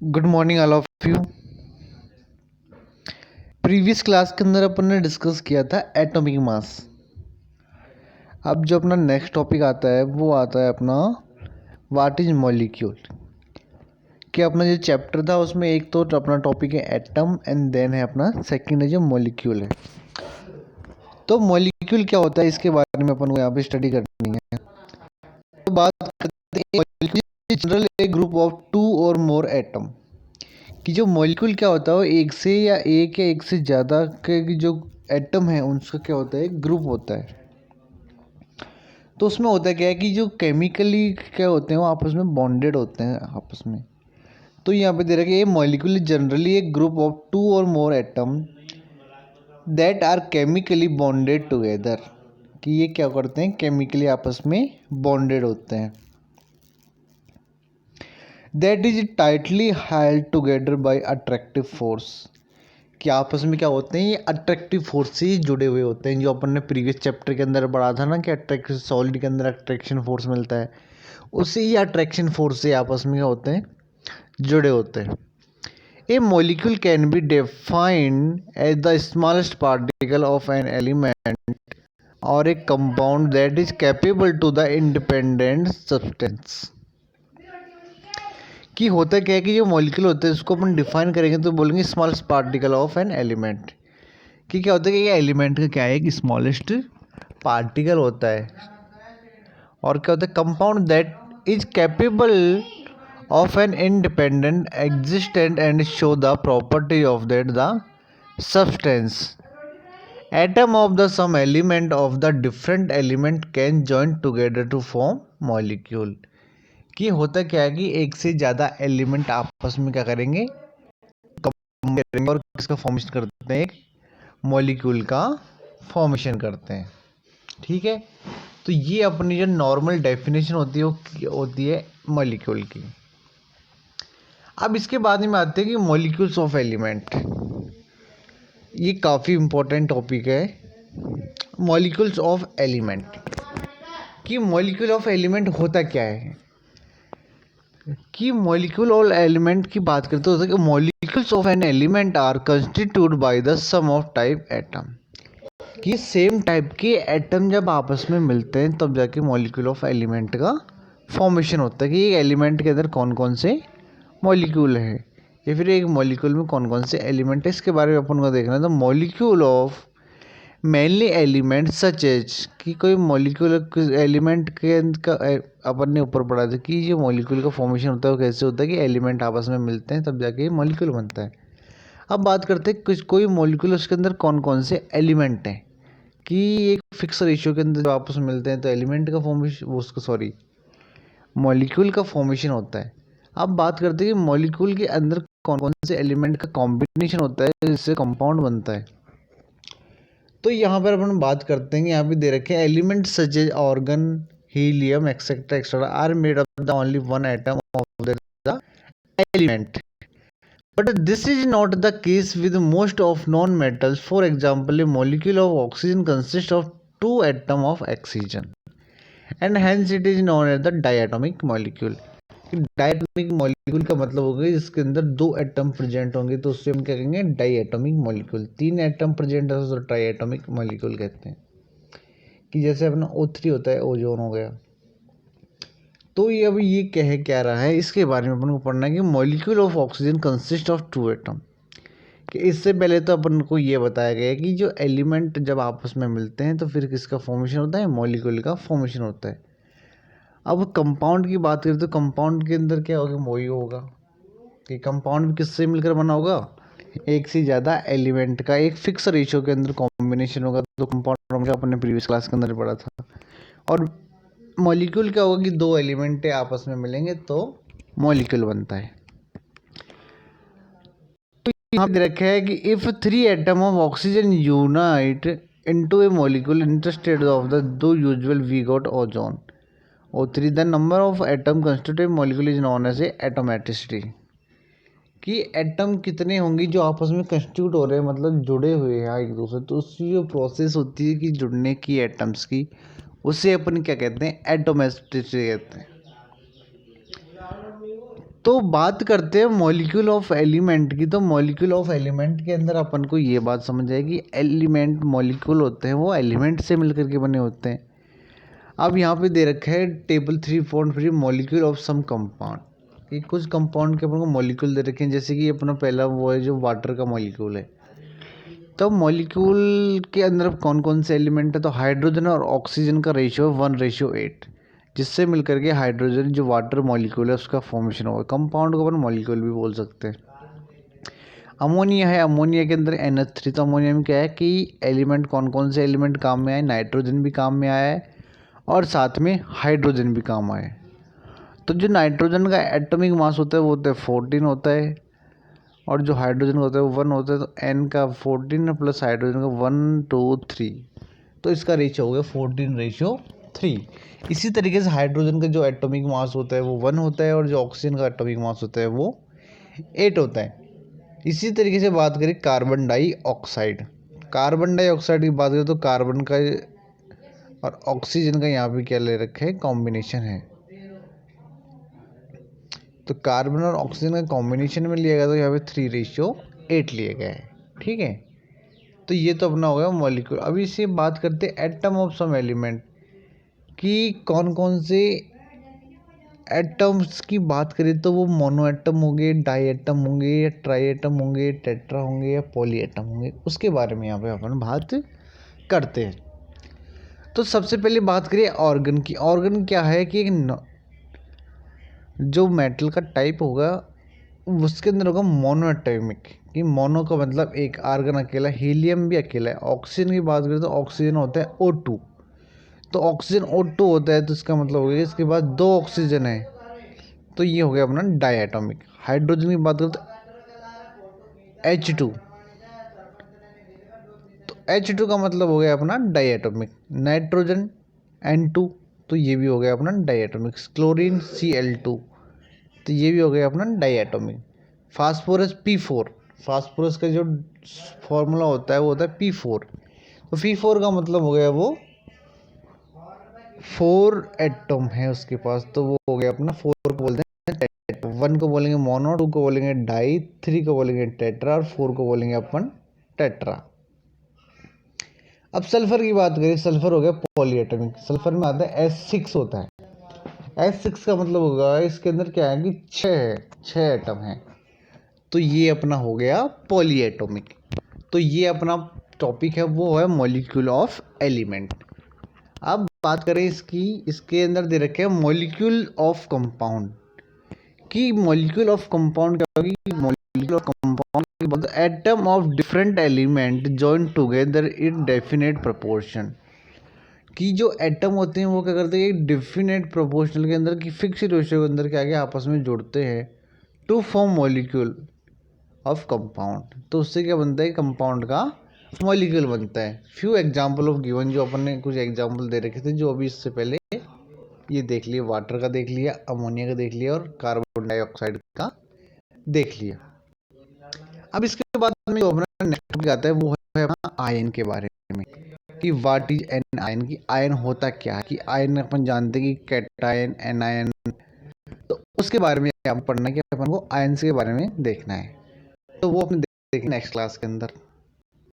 Good morning all of you. Previous class के अंदर अपन ने डिस्कस किया था एटॉमिक मास। अब जो अपना नेक्स्ट टॉपिक आता है वो आता है अपना व्हाट इज मॉलिक्यूल। कि अपना जो चैप्टर था उसमें एक तो अपना टॉपिक है एटम एंड देन है अपना सेकंड है जो मॉलिक्यूल है। तो मॉलिक्यूल क्या होता है इसके बारे में अपन को यहाँ पे स्टडी करनी है। तो बात करते हैं general a group of two or more atom कि जो मॉलिक्यूल क्या होता है वो एक या एक से ज़्यादा के जो एटम है उनका क्या होता है ग्रुप होता है। तो उसमें होता क्या है कि जो केमिकली क्या होते हैं वो आपस में बॉन्डेड होते हैं आपस में। तो यहाँ पे दे रखा है ये मॉलिक्यूल जनरली एक group of two or more atom that are chemically bonded together कि ये क्या करते हैं केमिकली आपस में बॉन्डेड होते हैं। That is tightly held together by attractive force कि आपस में क्या होते हैं ये अट्रैक्टिव फोर्स से ही जुड़े हुए होते हैं। जो अपन ने प्रीवियस चैप्टर के अंदर पढ़ा था ना कि अट्रैक्शन सॉलिड के अंदर अट्रैक्शन फोर्स मिलता है, उससे ही अट्रैक्शन फोर्स से आपस में क्या होते हैं जुड़े होते हैं। A molecule can be defined as the smallest particle of an element और a compound that is capable to the independent substance. कि होता क्या है कि जो मॉलिक्यूल होता है उसको अपन डिफाइन करेंगे तो बोलेंगे smallest particle of an element. कि क्या होता है कि ये एलिमेंट का क्या है कि स्मॉलेस्ट पार्टिकल होता है। और क्या होता है compound that is capable of an independent existent and show the property of that the substance atom of the some element of the different element can join together to form molecule. कि होता क्या है कि एक से ज़्यादा element आपस में क्या करेंगे करेंगे और इसका फॉर्मेशन करते हैं एक मॉलिक्यूल का फॉर्मेशन करते हैं। ठीक है, तो ये अपनी जो नॉर्मल डेफिनेशन होती है वो होती है मॉलिक्यूल की। अब इसके बाद में आते हैं कि मॉलिक्यूल्स ऑफ एलिमेंट। ये काफ़ी इम्पोर्टेंट टॉपिक है मॉलिक्यूल्स ऑफ एलिमेंट। कि मॉलिक्यूल ऑफ एलिमेंट होता क्या है कि मॉलिक्यूल और एलिमेंट की बात करते होता है कि molecules of an element are constitute by the some of type atom. कि सेम टाइप के एटम जब आपस में मिलते हैं तब जाके मॉलिक्यूल ऑफ एलिमेंट का फॉर्मेशन होता है। कि एक एलिमेंट के अंदर कौन कौन से मॉलिक्यूल है या फिर एक मॉलिक्यूल में कौन कौन से एलिमेंट है इसके बारे में अपन को देखना है। तो molecule of mainly element such as कि कोई मॉलिक्यूल एलिमेंट के का अपन ने ऊपर पढ़ा था कि जो मॉलिक्यूल का फॉर्मेशन होता है वो कैसे होता है कि एलिमेंट आपस में मिलते हैं तब जाके मॉलिक्यूल बनता है। अब बात करते हैं कुछ कोई मॉलिक्यूल उसके अंदर कौन कौन से एलिमेंट हैं कि एक फिक्स रेशियो के अंदर जो आपस में मिलते हैं तो एलिमेंट का फॉर्मेशन उसका मॉलिक्यूल का फॉर्मेशन होता है। अब बात करते हैं कि मॉलिक्यूल के अंदर कौन कौन से एलिमेंट का कॉम्बिनेशन होता है जिससे कंपाउंड बनता है। तो यहाँ पर अपन बात करते हैं यहाँ पे दे रखे हैं element such as argon helium etcetera etcetera are made of the only one atom of the element but this is not the case with most of non-metals. For example, a molecule of oxygen consists of two atoms of oxygen and hence it is known as the diatomic molecule. Diatomic molecule का मतलब हो गया जिसके अंदर दो atom present होंगे तो उससे हम क्या कहेंगे डायटोमिक मॉलिक्यूल। तीन एटम प्रेजेंट है तो ट्राइएटोमिक मॉलिक्यूल कहते हैं। कि जैसे अपना O3 होता है ओजोन हो गया। तो ये अभी ये क्या रहा है इसके बारे में अपन को पढ़ना है कि molecule of oxygen consist of two atom. कि इससे पहले तो अपन को ये बताया गया है कि जो एलिमेंट जब आपस में मिलते हैं तो फिर किसका फॉर्मेशन होता है मॉलिक्यूल का फॉर्मेशन होता है। अब कंपाउंड की बात करें तो कंपाउंड के अंदर क्या होगा वही होगा कि कंपाउंड किससे मिलकर बना होगा एक से ज़्यादा एलिमेंट का एक फिक्स रेशियो के अंदर कॉम्बिनेशन होगा। तो कंपाउंड हमने अपने प्रीवियस क्लास के अंदर पढ़ा था। और मॉलिक्यूल क्या होगा कि दो एलिमेंट आपस में मिलेंगे तो मॉलिक्यूल बनता है। तो यहाँ पे रखा है कि if three atom of oxygen unite into a molecule interested of the two usual we got ozone O3 the number of atom constitute molecule is known as a atomaticity. कि एटम कितने होंगे जो आपस में कंस्टिट्यूट हो रहे हैं मतलब जुड़े हुए हैं एक दूसरे। तो उसकी जो प्रोसेस होती है कि जुड़ने की एटम्स की उसे अपन क्या कहते हैं एटोमेटिसिटी कहते हैं। तो बात करते हैं मॉलिक्यूल ऑफ एलिमेंट की। तो मॉलिक्यूल ऑफ एलिमेंट के अंदर अपन को ये बात समझ आए कि एलिमेंट मॉलिक्यूल होते हैं वो एलिमेंट से मिलकर के बने होते हैं। अब यहाँ पे दे रखा है table 3.3 molecule of some compound, कि कुछ कंपाउंड के अपन को मॉलिक्यूल दे रखे हैं। जैसे कि अपना पहला वो है जो वाटर का मॉलिक्यूल है। तो मॉलिक्यूल के अंदर कौन कौन से एलिमेंट है, तो हाइड्रोजन और ऑक्सीजन का रेशियो 1:8, जिससे मिलकर के हाइड्रोजन जो वाटर मॉलिक्यूल है उसका फॉर्मेशन होगा। कंपाउंड को अपन मॉलिक्यूल भी बोल सकते हैं। अमोनिया है, अमोनिया के अंदर NH3। तो अमोनिया में क्या है कि एलिमेंट कौन कौन से एलिमेंट काम में आए, नाइट्रोजन भी काम में आया है और साथ में हाइड्रोजन भी काम आए। तो जो नाइट्रोजन का एटॉमिक मास होता है वो होता है 14 होता है, और जो हाइड्रोजन होता है वो 1 होता है। तो N का 14 प्लस हाइड्रोजन का 1 2 3, तो इसका रेशियो हो गया 14:3। इसी तरीके से हाइड्रोजन का जो एटॉमिक मास होता है वो 1 होता है, और जो ऑक्सीजन का एटॉमिक मास होता है वो 8 होता है। इसी तरीके से बात करें कार्बन डाइऑक्साइड, कार्बन डाइऑक्साइड की बात करें तो कार्बन का और ऑक्सीजन का यहाँ पे क्या ले रखे हैं, कॉम्बिनेशन है। तो कार्बन और ऑक्सीजन का कॉम्बिनेशन में लिया गया तो यहाँ पे 3:8 लिया गया है। ठीक है, तो ये तो अपना हो गया मॉलिक्यूल। अभी इसे बात करते हैं एटम ऑफ सम एलिमेंट कि कौन कौन से एटम्स की बात करें तो वो मोनो एटम होंगे, डाई एटम होंगे, या ट्राई एटम होंगे, टेट्रा होंगे, या पॉली एटम होंगे, उसके बारे में यहाँ पे अपन बात करते हैं। तो सबसे पहले बात करिए ऑर्गन की। ऑर्गन क्या है कि जो मेटल का टाइप होगा उसके अंदर होगा मोनो एटॉमिक, कि मोनो का मतलब एक, आर्गन अकेला, हीलियम भी अकेला है। ऑक्सीजन की बात करें तो ऑक्सीजन होता है O2, तो ऑक्सीजन O2 होता है, तो इसका मतलब हो गया इसके बाद 2 ऑक्सीजन है, तो ये हो गया अपना डायटोमिक। हाइड्रोजन की बात करें तो H2, तो H2 का मतलब हो गया अपना डायटोमिक। नाइट्रोजन N2, तो ये भी हो गया अपना डायटोमिक। क्लोरीन Cl2, तो ये भी हो गया अपना डायटोमिक। फास्फोरस P4, फास्फोरस का जो फॉर्मूला होता है वो होता है P4, तो P4 का मतलब हो गया वो 4 एटम है उसके पास, तो वो हो गया अपना 4 को बोलते हैं 1 को बोलेंगे मोनो, 2 को बोलेंगे डाई, 3 को बोलेंगे टेट्रा, और 4 को बोलेंगे अपन टेट्रा। अब सल्फर की बात करें, सल्फर हो गया पॉलीएटॉमिक। सल्फर में आता है S6 होता है। S6 का मतलब होगा इसके अंदर क्या है कि 6 एटम है, तो ये अपना हो गया पॉलीएटॉमिक। तो ये अपना टॉपिक है वो है मॉलिक्यूल ऑफ एलिमेंट। अब बात करें इसकी, इसके अंदर दे रखे हैं मॉलिक्यूल ऑफ कंपाउंड, कि मॉलिक्यूल ऑफ कंपाउंड क्या होगी। Molecule of compound atom of different element join together in definite proportion, कि जो एटम होते हैं वो क्या करते हैं, एक डेफिनेट प्रोपोर्शनल के अंदर की फिक्स रेशियो के अंदर क्या आगे आपस में जुड़ते हैं to form molecule of compound. तो उससे क्या बनता है, कंपाउंड का मॉलिक्यूल बनता है। फ्यू एग्जाम्पल ऑफ गिवन, जो अपन ने कुछ एग्जाम्पल दे रखे थे जो अभी इससे पहले ये देख लिया, वाटर का देख लिया, अमोनिया का देख लिया, और कार्बन डाइऑक्साइड का देख लिया। अब इसके बाद में जो अपना नेक्स्ट टॉपिक आता है वो है अपना आयन के बारे में, कि व्हाट इज एन आयन, की आयन होता क्या है। कि आयन अपन जानते हैं कि कैटायन, एनायन, तो उसके बारे में आप पढ़ना है कि अपन को आयन के बारे में देखना है। तो वो अपने देखेंगे नेक्स्ट क्लास के अंदर।